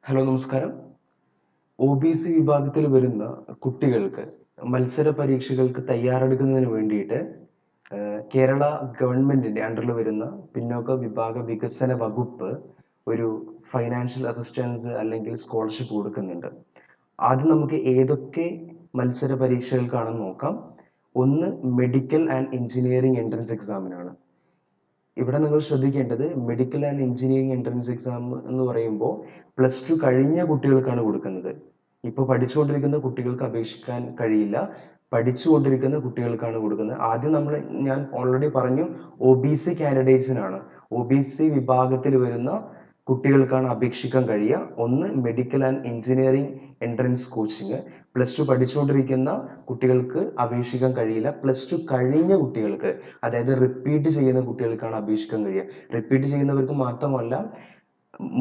Hello നമസ്കാരം. OBC വിഭാഗത്തിൽ വരുന്ന കുട്ടികൾക്ക് മത്സര പരീക്ഷകൾക്ക് തയ്യാറെടുക്കുന്നതിന് വേണ്ടിയിട്ട് കേരള ഗവൺമെന്റിന്റെ അണ്ടറിൽ വരുന്ന പിന്നോക്ക വിഭാഗ വികസന വകുപ്പ് ഒരു ഫൈനാൻഷ്യൽ അസിസ്റ്റൻസ് അല്ലെങ്കിൽ സ്കോളർഷിപ്പ് കൊടുക്കുന്നുണ്ട്. ആദ്യം നമുക്ക് ഏതൊക്കെ മത്സര പരീക്ഷകൾക്കാണെന്ന് നോക്കാം. ഒന്ന് മെഡിക്കൽ ആൻഡ് എഞ്ചിനീയറിംഗ് എൻട്രൻസ് എക്സാമിനാണ്. ഇവിടെ നിങ്ങൾ ശ്രദ്ധിക്കേണ്ടത് medical and engineering entrance exam എന്ന് പറയുമ്പോൾ +2 കഴിഞ്ഞ കുട്ടികൾക്കാണ് കൊടുക്കുന്നത്. ഇപ്പോൾ പഠിച്ചുകൊണ്ടിരിക്കുന്ന കുട്ടികൾക്ക് അപേക്ഷിക്കാൻ കഴിയില്ല. പഠിച്ചുകൊണ്ടിരിക്കുന്ന കുട്ടികൾക്കാണ് കൊടുക്കുന്നത്. ആദ്യം ഞാൻ ഓൾറെഡി പറഞ്ഞു, ഒ.ബി.സി കാൻഡിഡേറ്റ്സിനാണ്. ഒ.ബി.സി വിഭാഗത്തിൽ വരുന്ന കുട്ടികൾക്കാണ് അപേക്ഷിക്കാൻ കഴിയുക. ഒന്ന് medical and engineering entrance coaching. +2 പഠിച്ചുകൊണ്ടിരിക്കുന്ന കുട്ടികൾക്ക് അപേക്ഷിക്കാൻ കഴിയില്ല. +2 കഴിഞ്ഞ കുട്ടികൾക്ക്, അതായത് റിപ്പീറ്റ് ചെയ്യുന്ന കുട്ടികൾക്കാണ് അപേക്ഷിക്കാൻ കഴിയുക. റിപ്പീറ്റ് ചെയ്യുന്നവർക്ക് മാത്രമല്ല,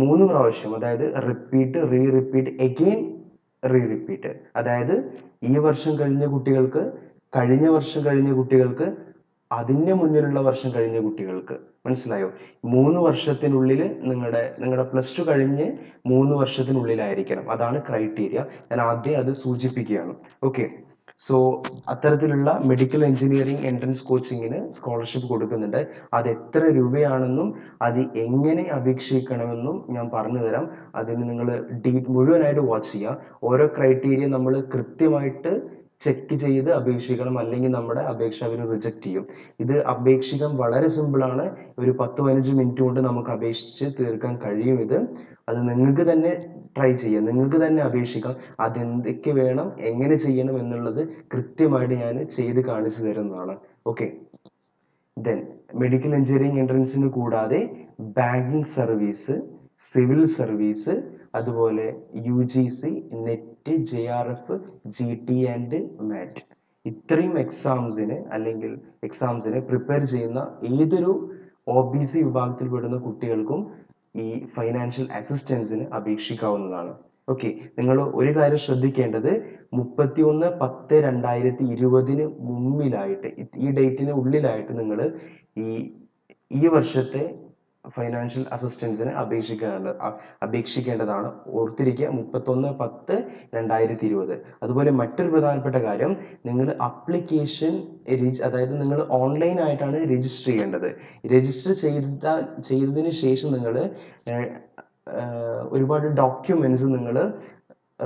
3 പ്രാവശ്യം, അതായത് റിപ്പീറ്റ്, റിപ്പീറ്റ്, എഗെയിൻ റിപ്പീറ്റ്, അതായത് ഈ വർഷം കഴിഞ്ഞ കുട്ടികൾക്ക്, കഴിഞ്ഞ വർഷം കഴിഞ്ഞ കുട്ടികൾക്ക്, അതിന്റെ മുന്നിലുള്ള വർഷം കഴിഞ്ഞ കുട്ടികൾക്ക്. മനസ്സിലായോ? 3 വർഷത്തിനുള്ളിൽ നിങ്ങളുടെ +2 കഴിഞ്ഞ് 3 വർഷത്തിനുള്ളിലായിരിക്കണം. അതാണ് ക്രൈറ്റീരിയ. ഞാൻ ആദ്യം അത് സൂചിപ്പിക്കുകയാണ്. ഓക്കെ. സോ അത്തരത്തിലുള്ള മെഡിക്കൽ എഞ്ചിനീയറിംഗ് എൻട്രൻസ് കോച്ചിങ്ങിന് സ്കോളർഷിപ്പ് കൊടുക്കുന്നുണ്ട്. അത് എത്ര രൂപയാണെന്നും അത് എങ്ങനെ അപേക്ഷിക്കണമെന്നും ഞാൻ പറഞ്ഞു തരാം. അതിന് നിങ്ങൾ മുഴുവനായിട്ട് വാച്ച് ചെയ്യുക. ഓരോ ക്രൈറ്റീരിയ നമ്മൾ കൃത്യമായിട്ട് ചെക്ക് ചെയ്ത് അപേക്ഷിക്കണം, അല്ലെങ്കിൽ നമ്മുടെ അപേക്ഷ അവർ റിജക്റ്റ് ചെയ്യും. ഇത് അപേക്ഷിക്കാൻ വളരെ സിമ്പിളാണ്. ഒരു 10-15 മിനിറ്റ് കൊണ്ട് നമുക്ക് അപേക്ഷിച്ച് തീർക്കാൻ കഴിയും. അത് നിങ്ങൾക്ക് തന്നെ ട്രൈ ചെയ്യാം, നിങ്ങൾക്ക് തന്നെ അപേക്ഷിക്കാം. അതെന്തൊക്കെ വേണം, എങ്ങനെ ചെയ്യണം എന്നുള്ളത് കൃത്യമായിട്ട് ഞാൻ ചെയ്ത് കാണിച്ചു തരുന്നതാണ്. ഓക്കെ. ദെൻ മെഡിക്കൽ എഞ്ചിനീയറിംഗ് എൻട്രൻസിന് കൂടാതെ ബാങ്കിങ് സർവീസ്, സിവിൽ സർവീസ്, അതുപോലെ UGC, net, JRF, GT and MAT, ഇത്രയും എക്സാംസിന് പ്രിപ്പയർ ചെയ്യുന്ന ഏതൊരു OBC വിഭാഗത്തിൽ പെടുന്ന കുട്ടികൾക്കും ഈ ഫൈനാൻഷ്യൽ അസിസ്റ്റൻസിന് അപേക്ഷിക്കാവുന്നതാണ്. ഓക്കെ. നിങ്ങൾ ഒരു കാര്യം ശ്രദ്ധിക്കേണ്ടത്, 31/10/2020 മുമ്പിലായിട്ട്, ഈ ഡേറ്റിന് ഉള്ളിലായിട്ട് നിങ്ങൾ ഈ വർഷത്തെ ഫൈനാൻഷ്യൽ അസിസ്റ്റൻസിന് അപേക്ഷിക്കേണ്ടതാണ്. ഓർത്തിരിക്കുക, 31/10/2020. അതുപോലെ മറ്റൊരു പ്രധാനപ്പെട്ട കാര്യം, നിങ്ങൾ അപ്ലിക്കേഷൻ, അതായത് നിങ്ങൾ ഓൺലൈൻ ആയിട്ടാണ് രജിസ്റ്റർ ചെയ്യേണ്ടത്. രജിസ്റ്റർ ചെയ്തതിന് ശേഷം നിങ്ങൾ ഒരുപാട് ഡോക്യുമെന്റ്സ് നിങ്ങൾ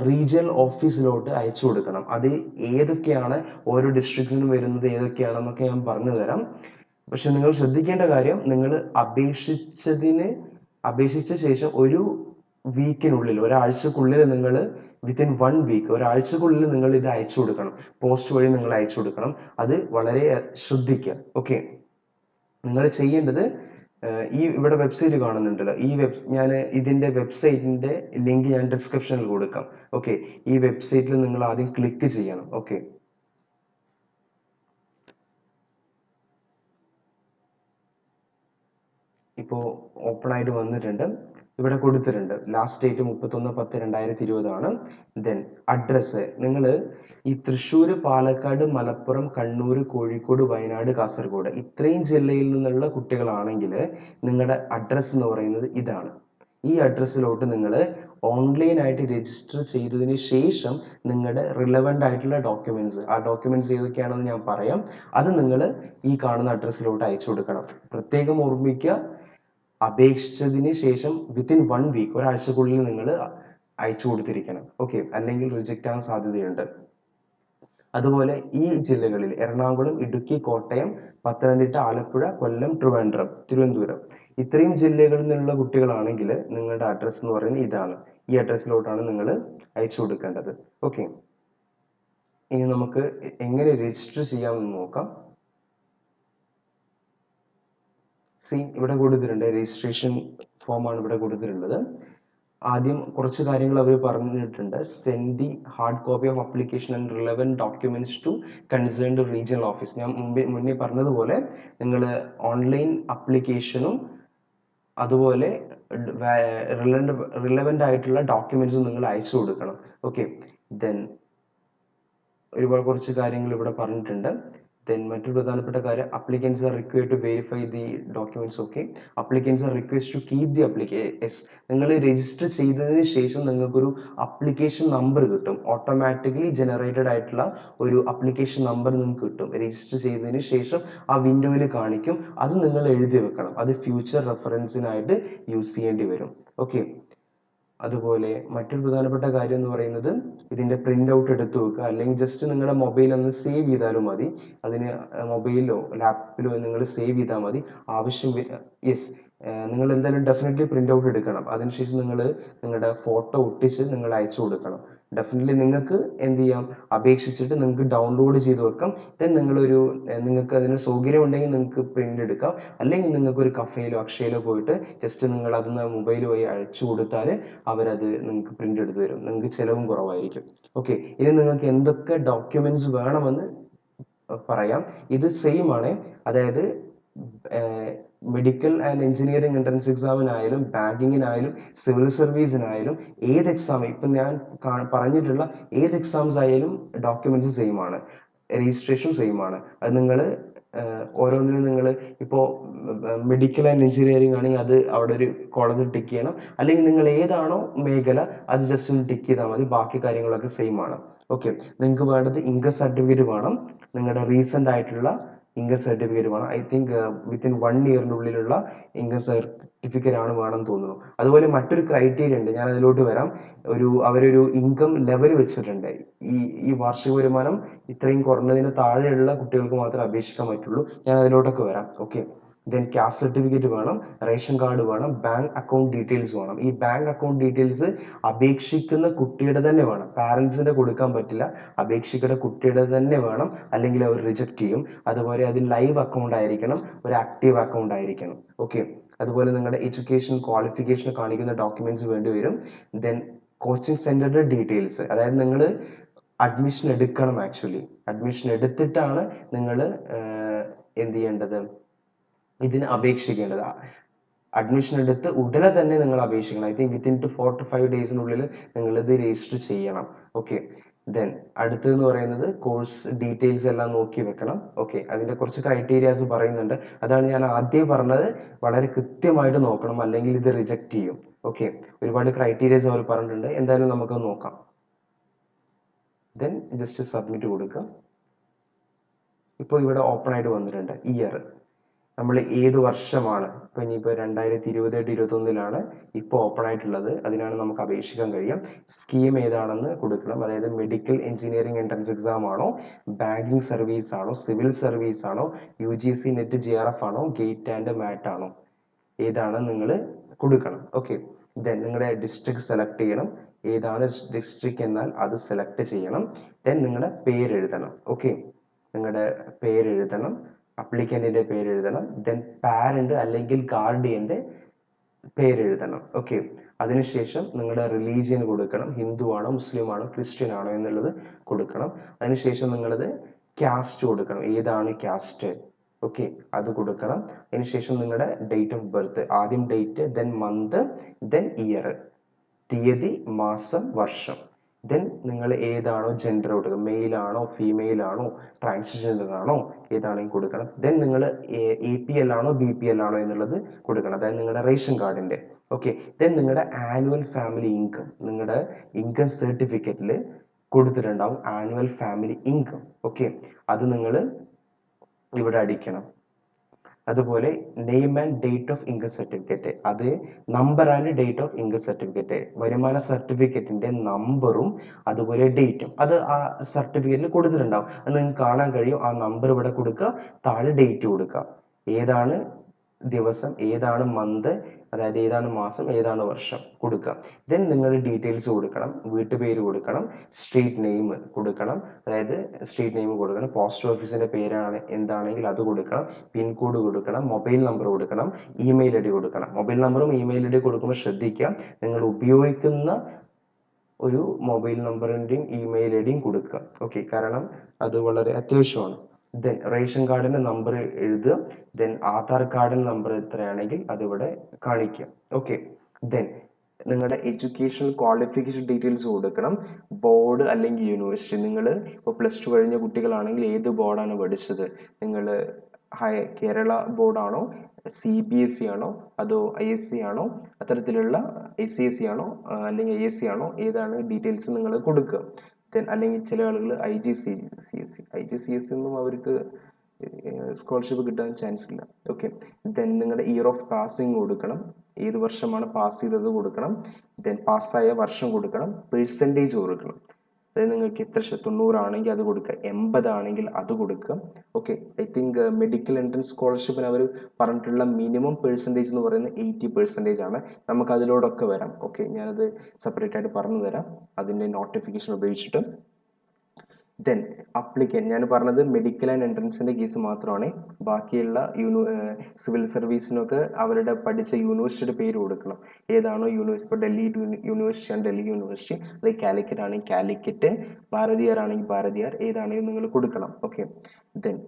റീജിയണൽ ഓഫീസിലോട്ട് അയച്ചു കൊടുക്കണം. അത് ഏതൊക്കെയാണ്, ഓരോ ഡിസ്ട്രിക്ട്സിനും വരുന്നത് ഏതൊക്കെയാണെന്നൊക്കെ ഞാൻ പറഞ്ഞു തരാം. പക്ഷെ നിങ്ങൾ ശ്രദ്ധിക്കേണ്ട കാര്യം, നിങ്ങൾ അപേക്ഷിച്ച ശേഷം ഒരു വീക്കിനുള്ളിൽ, ഒരാഴ്ചക്കുള്ളിൽ, നിങ്ങൾ വിത്തിൻ 1 വീക്ക്, ഒരാഴ്ചക്കുള്ളിൽ നിങ്ങൾ ഇത് അയച്ചു കൊടുക്കണം. പോസ്റ്റ് വഴി നിങ്ങൾ അയച്ചു കൊടുക്കണം. അത് വളരെ ശ്രദ്ധിക്കുക. ഓക്കെ. നിങ്ങൾ ചെയ്യേണ്ടത്, ഇവിടെ വെബ്സൈറ്റ് കാണുന്നുണ്ടല്ലോ, ഞാൻ ഇതിന്റെ വെബ്സൈറ്റിന്റെ ലിങ്ക് ഞാൻ ഡിസ്ക്രിപ്ഷനിൽ കൊടുക്കാം. ഓക്കെ. ഈ വെബ്സൈറ്റിൽ നിങ്ങൾ ആദ്യം ക്ലിക്ക് ചെയ്യണം. ഓക്കെ. ഇപ്പോ ഓപ്പൺ ആയിട്ട് വന്നിട്ടുണ്ട്. ഇവിടെ കൊടുത്തിട്ടുണ്ട് ലാസ്റ്റ് ഡേറ്റ് 31/10/2020 ആണ്. ദെൻ അഡ്രസ്സ്, നിങ്ങൾ ഈ തൃശ്ശൂർ, പാലക്കാട്, മലപ്പുറം, കണ്ണൂർ, കോഴിക്കോട്, വയനാട്, കാസർഗോഡ്, ഇത്രയും ജില്ലയിൽ നിന്നുള്ള കുട്ടികളാണെങ്കിൽ നിങ്ങളുടെ അഡ്രസ്സ് എന്ന് പറയുന്നത് ഇതാണ്. ഈ അഡ്രസ്സിലോട്ട് നിങ്ങൾ ഓൺലൈൻ ആയിട്ട് രജിസ്റ്റർ ചെയ്തതിന് ശേഷം നിങ്ങളുടെ റിലവൻ്റ് ആയിട്ടുള്ള ഡോക്യുമെന്റ്സ്, ആ ഡോക്യുമെന്റ്സ് ഏതൊക്കെയാണെന്ന് ഞാൻ പറയാം, അത് നിങ്ങൾ ഈ കാണുന്ന അഡ്രസ്സിലോട്ട് അയച്ചു കൊടുക്കണം. പ്രത്യേകം ഓർമ്മിക്കുക, അപേക്ഷിച്ചതിന് ശേഷം വിത്തിൻ 1 വീക്ക്, ഒരാഴ്ചക്കുള്ളിൽ നിങ്ങൾ അയച്ചു കൊടുത്തിരിക്കണം. ഓക്കെ. അല്ലെങ്കിൽ റിജക്റ്റ് ആവാൻ സാധ്യതയുണ്ട്. അതുപോലെ ഈ ജില്ലകളിൽ എറണാകുളം, ഇടുക്കി, കോട്ടയം, പത്തനംതിട്ട, ആലപ്പുഴ, കൊല്ലം, തിരുവനന്തപുരം, ഇത്രയും ജില്ലകളിൽ നിന്നുള്ള കുട്ടികളാണെങ്കിൽ നിങ്ങളുടെ അഡ്രസ്സ് എന്ന് പറയുന്നത് ഇതാണ്. ഈ അഡ്രസ്സിലോട്ടാണ് നിങ്ങൾ അയച്ചു കൊടുക്കേണ്ടത്. ഓക്കെ. ഇനി നമുക്ക് എങ്ങനെ രജിസ്റ്റർ ചെയ്യാമെന്ന് നോക്കാം. ഇവിടെ കൊടുത്തിട്ടുണ്ട്, രജിസ്ട്രേഷൻ ഫോമാണ് ഇവിടെ കൊടുത്തിട്ടുള്ളത്. ആദ്യം കുറച്ച് കാര്യങ്ങൾ അവർ പറഞ്ഞിട്ടുണ്ട്. Send the hard copy of application and relevant documents to concerned regional office. ഞാൻ മുന്നേ പറഞ്ഞതുപോലെ നിങ്ങൾ ഓൺലൈൻ അപ്ലിക്കേഷനും അതുപോലെ റിലവൻ്റ് ആയിട്ടുള്ള ഡോക്യുമെന്റ്സും നിങ്ങൾ അയച്ചു കൊടുക്കണം. ഓക്കെ. ദെൻ ഒരുപാട് കുറച്ച് കാര്യങ്ങൾ ഇവിടെ പറഞ്ഞിട്ടുണ്ട്. ദെൻ മറ്റൊരു പ്രധാനപ്പെട്ട കാര്യം, applicants are required to verify the documents. Okay, applicants are request to keep the yes, നിങ്ങൾ രജിസ്റ്റർ ചെയ്തതിന് ശേഷം നിങ്ങൾക്കൊരു അപ്ലിക്കേഷൻ നമ്പർ കിട്ടും. ഓട്ടോമാറ്റിക്കലി ജനറേറ്റഡ് ആയിട്ടുള്ള ഒരു അപ്ലിക്കേഷൻ നമ്പർ നിങ്ങൾക്ക് കിട്ടും. രജിസ്റ്റർ ചെയ്തതിന് ശേഷം ആ വിൻഡോയിൽ കാണിക്കും. അത് നിങ്ങൾ എഴുതി വെക്കണം. അത് ഫ്യൂച്ചർ റെഫറൻസിനായിട്ട് യൂസ് ചെയ്യേണ്ടി വരും. ഓക്കെ, അതുപോലെ മറ്റൊരു പ്രധാനപ്പെട്ട കാര്യം എന്ന് പറയുന്നത്, ഇതിന്റെ പ്രിന്റ് ഔട്ട് എടുത്തു വെക്കുക, അല്ലെങ്കിൽ ജസ്റ്റ് നിങ്ങളുടെ മൊബൈൽ ഒന്ന് സേവ് ചെയ്താലും മതി. അതിന് മൊബൈലിലോ ലാപ്പിലോ നിങ്ങൾ സേവ് ചെയ്താൽ മതി. ആവശ്യം യെസ്, നിങ്ങൾ എന്തായാലും ഡെഫിനറ്റ്ലി പ്രിന്റ് ഔട്ട് എടുക്കണം. അതിനുശേഷം നിങ്ങൾ നിങ്ങളുടെ ഫോട്ടോ ഒട്ടിച്ച് നിങ്ങൾ അയച്ചു കൊടുക്കണം. ഡെഫിനറ്റ്ലി നിങ്ങൾക്ക് എന്ത് ചെയ്യാം, അപേക്ഷിച്ചിട്ട് നിങ്ങൾക്ക് ഡൗൺലോഡ് ചെയ്ത് വെക്കാം. ദെൻ നിങ്ങൾക്ക് അതിന് സൗകര്യം ഉണ്ടെങ്കിൽ നിങ്ങൾക്ക് പ്രിന്റ് എടുക്കാം. അല്ലെങ്കിൽ നിങ്ങൾക്ക് ഒരു കഫേയിലോ അക്ഷയയിലോ പോയിട്ട് ജസ്റ്റ് നിങ്ങൾ അതൊന്ന് മൊബൈൽ വഴി അയച്ചു കൊടുത്താൽ അവരത് നിങ്ങൾക്ക് പ്രിന്റ് എടുത്ത് തരും. നിങ്ങൾക്ക് ചിലവും കുറവായിരിക്കും. ഓക്കെ, ഇനി നിങ്ങൾക്ക് എന്തൊക്കെ ഡോക്യുമെന്റ്സ് വേണമെന്ന് പറയാം. ഇത് സെയിം ആണ്. അതായത് മെഡിക്കൽ ആൻഡ് എഞ്ചിനീയറിംഗ് എൻട്രൻസ് എക്സാമിനായാലും ബാങ്കിങ്ങിനായാലും സിവിൽ സർവീസിനായാലും ഏത് എക്സാം, ഇപ്പം ഞാൻ പറഞ്ഞിട്ടുള്ള ഏത് എക്സാംസ് ആയാലും ഡോക്യുമെന്റ്സ് സെയിം ആണ്, രജിസ്ട്രേഷൻ സെയിം ആണ്. അത് നിങ്ങൾ ഓരോന്നിനും നിങ്ങൾ ഇപ്പോൾ മെഡിക്കൽ ആൻഡ് എഞ്ചിനീയറിംഗ് ആണെങ്കിൽ അത് അവിടെ ഒരു കോളത്തിൽ ടിക്ക് ചെയ്യണം. അല്ലെങ്കിൽ നിങ്ങൾ ഏതാണോ മേഖല അത് ജസ്റ്റ് ഒന്ന് ടിക്ക് ചെയ്താൽ മതി. ബാക്കി കാര്യങ്ങളൊക്കെ സെയിം ആണ്. ഓക്കെ, നിങ്ങൾക്ക് വേണ്ടത് ഇൻകം സർട്ടിഫിക്കറ്റ് വേണം. നിങ്ങളുടെ റീസെന്റ് ആയിട്ടുള്ള ഇൻകം സർട്ടിഫിക്കറ്റ് വേണം. ഐ തിങ്ക് വിത്തിൻ 1 ഇയറിനുള്ളിലുള്ള ഇൻകം സർട്ടിഫിക്കറ്റ് ആണ് വേണം തോന്നുന്നു. അതുപോലെ മറ്റൊരു ക്രൈറ്റീരിയ ഉണ്ട്, ഞാൻ അതിലോട്ട് വരാം. അവരൊരു ഇൻകം ലെവൽ വെച്ചിട്ടുണ്ട്. ഈ വാർഷിക വരുമാനം ഇത്രയും കുറഞ്ഞതിന് താഴെയുള്ള കുട്ടികൾക്ക് മാത്രമേ അപേക്ഷിക്കാൻ പറ്റുള്ളൂ. ഞാൻ അതിലോട്ടൊക്കെ വരാം. ഓക്കെ, ദെൻ കാസ്റ്റ് സർട്ടിഫിക്കറ്റ് വേണം, റേഷൻ കാർഡ് വേണം, ബാങ്ക് അക്കൗണ്ട് ഡീറ്റെയിൽസ് വേണം. ഈ ബാങ്ക് അക്കൗണ്ട് ഡീറ്റെയിൽസ് അപേക്ഷിക്കുന്ന കുട്ടിയുടെ തന്നെ വേണം. പാരന്റ്സിന്റെ കൊടുക്കാൻ പറ്റില്ല, അപേക്ഷിക്കുന്ന കുട്ടിയുടെ തന്നെ വേണം, അല്ലെങ്കിൽ അവർ റിജക്ട് ചെയ്യും. അതുപോലെ അത് ലൈവ് അക്കൗണ്ട് ആയിരിക്കണം, ഒരു ആക്റ്റീവ് അക്കൗണ്ട് ആയിരിക്കണം. ഓക്കെ, അതുപോലെ നിങ്ങളുടെ എഡ്യൂക്കേഷൻ ക്വാളിഫിക്കേഷൻ കാണിക്കുന്ന ഡോക്യുമെന്റ്സ് വേണ്ടി വരും. ദെൻ കോച്ചിങ് സെന്ററിന്റെ ഡീറ്റെയിൽസ്, അതായത് നിങ്ങൾ അഡ്മിഷൻ എടുക്കണം. ആക്ച്വലി അഡ്മിഷൻ എടുത്തിട്ടാണ് നിങ്ങൾ എന്ത് ചെയ്യേണ്ടത്, ഇതിന് അപേക്ഷിക്കേണ്ടത്. അഡ്മിഷൻ എടുത്ത് ഉടനെ തന്നെ നിങ്ങൾ അപേക്ഷിക്കണം. ഐ തിങ്ക് വിത്തിൻ 4 to 5 ഡേയ്സിനുള്ളിൽ നിങ്ങൾ ഇത് രജിസ്റ്റർ ചെയ്യണം. ഓക്കെ, ദെൻ അടുത്തതെന്ന് പറയുന്നത് കോഴ്സ് ഡീറ്റെയിൽസ് എല്ലാം നോക്കി വെക്കണം. ഓക്കെ, അതിന്റെ കുറച്ച് ക്രൈറ്റീരിയാസ് പറയുന്നുണ്ട്. അതാണ് ഞാൻ ആദ്യം പറഞ്ഞത്, വളരെ കൃത്യമായിട്ട് നോക്കണം, അല്ലെങ്കിൽ ഇത് റിജക്ട് ചെയ്യും. ഓക്കെ, ഒരുപാട് ക്രൈറ്റീരിയാസ് അവർ പറഞ്ഞിട്ടുണ്ട്. എന്തായാലും നമുക്ക് നോക്കാം. ദെൻ ജസ്റ്റ് സബ്മിറ്റ് കൊടുക്കുക. ഇപ്പോൾ ഇവിടെ ഓപ്പൺ ആയിട്ട് വന്നിട്ടുണ്ട് ഇയർ. നമ്മൾ ഏത് വർഷമാണ്, ഇപ്പൊ ഇനിയിപ്പോൾ 2020-21 ഇപ്പോൾ ഓപ്പൺ ആയിട്ടുള്ളത്, അതിനാണ് നമുക്ക് അപേക്ഷിക്കാൻ കഴിയും. സ്കീം ഏതാണെന്ന് കൊടുക്കണം. അതായത് മെഡിക്കൽ എഞ്ചിനീയറിംഗ് എൻട്രൻസ് എക്സാം ആണോ, ബാങ്കിങ് സർവീസ് ആണോ, സിവിൽ സർവീസ് ആണോ, UGC നെറ്റ് GRF ആണോ, ഗേറ്റ് ആൻഡ് മാറ്റ് ആണോ, ഏതാണ് നിങ്ങൾ കൊടുക്കണം. ഓക്കെ, ദെൻ നിങ്ങളുടെ ഡിസ്ട്രിക്ട് സെലക്ട് ചെയ്യണം. ഏതാണ് ഡിസ്ട്രിക്ട് എന്നാൽ അത് സെലക്ട് ചെയ്യണം. ദെൻ നിങ്ങളുടെ പേര് എഴുതണം. ഓക്കെ, നിങ്ങളുടെ പേര് എഴുതണം, അപ്ലിക്കന്റിന്റെ പേര് എഴുതണം. ദെൻ പാരന്റ് അല്ലെങ്കിൽ ഗാർഡിയന്റെ പേര് എഴുതണം. ഓക്കെ, അതിനുശേഷം നിങ്ങളുടെ റിലീജിയൻ കൊടുക്കണം. ഹിന്ദു ആണോ, മുസ്ലിം ആണോ, ക്രിസ്ത്യൻ ആണോ എന്നുള്ളത് കൊടുക്കണം. അതിനുശേഷം നിങ്ങളത് കാസ്റ്റ് കൊടുക്കണം. ഏതാണ് കാസ്റ്റ്, ഓക്കെ, അത് കൊടുക്കണം. അതിനുശേഷം നിങ്ങളുടെ ഡേറ്റ് ഓഫ് ബർത്ത്, ആദ്യം date, then month, then year, തീയതി, മാസം, വർഷം. ദെൻ നിങ്ങൾ ഏതാണോ ജെൻഡർ കൊടുക്കുക, മെയിൽ ആണോ, ഫീമെയിൽ ആണോ, ട്രാൻസ്ജെൻഡർ ആണോ, ഏതാണെങ്കിൽ കൊടുക്കണം. ദെൻ നിങ്ങൾ APL ആണോ, BPL ആണോ എന്നുള്ളത് കൊടുക്കണം, അതായത് നിങ്ങളുടെ റേഷൻ കാർഡിന്റെ. ഓക്കെ, ദെൻ നിങ്ങളുടെ ആനുവൽ ഫാമിലി ഇൻകം, നിങ്ങളുടെ ഇൻകം സർട്ടിഫിക്കറ്റിൽ കൊടുത്തിട്ടുണ്ടാവും ആനുവൽ ഫാമിലി ഇൻകം. ഓക്കെ, അത് നിങ്ങൾ ഇവിടെ അടിക്കണം. അതുപോലെ name and date of income certificate, അത് number and date of income certificate, വരുമാന സർട്ടിഫിക്കറ്റിന്റെ നമ്പറും അതുപോലെ ഡേറ്റും അത് ആ സർട്ടിഫിക്കറ്റിൽ കൊടുത്തിട്ടുണ്ടാവും. അത് നിങ്ങൾക്ക് കാണാൻ കഴിയും. ആ നമ്പർ ഇവിടെ കൊടുക്കുക, താഴെ ഡേറ്റ് കൊടുക്കുക, ഏതാണ് ദിവസം, ഏതാണ് മന്ത്, അതായത് ഏതാണ് മാസം, ഏതാണ് വർഷം കൊടുക്കുക. ദെൻ നിങ്ങൾ ഡീറ്റെയിൽസ് കൊടുക്കണം, വീട്ടുപേര് കൊടുക്കണം, സ്ട്രീറ്റ് നെയിം കൊടുക്കണം, അതായത് സ്ട്രീറ്റ് നെയിം കൊടുക്കണം, പോസ്റ്റ് ഓഫീസിന്റെ പേരാണ് എന്താണെങ്കിൽ അത് കൊടുക്കണം, പിൻകോഡ് കൊടുക്കണം, മൊബൈൽ നമ്പർ കൊടുക്കണം, ഇമെയിൽ ID കൊടുക്കണം. മൊബൈൽ നമ്പറും ഇമെയിൽ ID കൊടുക്കുമ്പോൾ ശ്രദ്ധിക്കാം, നിങ്ങൾ ഉപയോഗിക്കുന്ന ഒരു മൊബൈൽ നമ്പറിന്റെയും ഇമെയിൽ ID കൊടുക്കുക. ഓക്കെ, കാരണം അത് വളരെ അത്യാവശ്യമാണ്. ദെൻ റേഷൻ കാർഡിന്റെ നമ്പർ എഴുതുക. ദെൻ ആധാർ കാർഡിന്റെ നമ്പർ എത്രയാണെങ്കിൽ അതിവിടെ കാണിക്കുക. ഓക്കെ, ദെൻ നിങ്ങളുടെ എഡ്യൂക്കേഷണൽ ക്വാളിഫിക്കേഷൻ ഡീറ്റെയിൽസ് കൊടുക്കണം. ബോർഡ് അല്ലെങ്കിൽ യൂണിവേഴ്സിറ്റി. നിങ്ങൾ ഇപ്പോൾ +2 കഴിഞ്ഞ കുട്ടികളാണെങ്കിൽ ഏത് ബോർഡാണ് പഠിച്ചത്? നിങ്ങൾ കേരള ബോർഡാണോ, CBSE ആണോ, അതോ ISC ആണോ, അത്തരത്തിലുള്ള SCSE ആണോ, അല്ലെങ്കിൽ ISC ആണോ, ഏതാണ് ഡീറ്റെയിൽസ് നിങ്ങൾ കൊടുക്കുക. അല്ലെങ്കിൽ ചില ആളുകൾ IGCSE ഒന്നും അവർക്ക് സ്കോളർഷിപ്പ് കിട്ടാൻ ചാൻസ് ഇല്ല. ഓക്കെ. നിങ്ങളുടെ ഇയർ ഓഫ് പാസിങ് കൊടുക്കണം. ഏത് വർഷമാണ് പാസ് ചെയ്തത് കൊടുക്കണം. പാസ്സായ വർഷം കൊടുക്കണം. പെർസെൻറ്റേജ് കൊടുക്കണം. അതായത് നിങ്ങൾക്ക് എത്ര 90 ആണെങ്കിൽ അത് കൊടുക്കുക, 80 ആണെങ്കിൽ അത് കൊടുക്കുക. Okay. I think medical entrance സ്കോളർഷിപ്പിന് അവർ പറഞ്ഞിട്ടുള്ള മിനിമം പെർസെൻറ്റേജ് എന്ന് പറയുന്നത് 80% ആണ്. നമുക്ക് അതിലോടൊക്കെ വരാം. ഓക്കെ, ഞാനത് സെപ്പറേറ്റ് ആയിട്ട് പറഞ്ഞു തരാം അതിൻ്റെ നോട്ടിഫിക്കേഷൻ ഉപയോഗിച്ചിട്ട്. അപ്ലിക്കൻ, ഞാൻ പറഞ്ഞത് മെഡിക്കൽ ആൻഡ് എൻട്രൻസിൻ്റെ കേസ് മാത്രമാണ്. ബാക്കിയുള്ള സിവിൽ സർവീസിനൊക്കെ അവരുടെ പഠിച്ച യൂണിവേഴ്സിറ്റിയുടെ പേര് കൊടുക്കണം. ഏതാണോ യൂണിവേഴ്സിറ്റി, ഇപ്പോൾ ഡൽഹി യൂണിവേഴ്സിറ്റി ആണ് ഡൽഹി യൂണിവേഴ്സിറ്റി, അല്ലെങ്കിൽ കാലിക്കറ്റ് ആണെങ്കിൽ കാലിക്കറ്റ്, ഭാരതിയാർ ആണെങ്കിൽ ഭാരതിയാർ, ഏതാണെങ്കിലും നിങ്ങൾ കൊടുക്കണം. ഓക്കെ.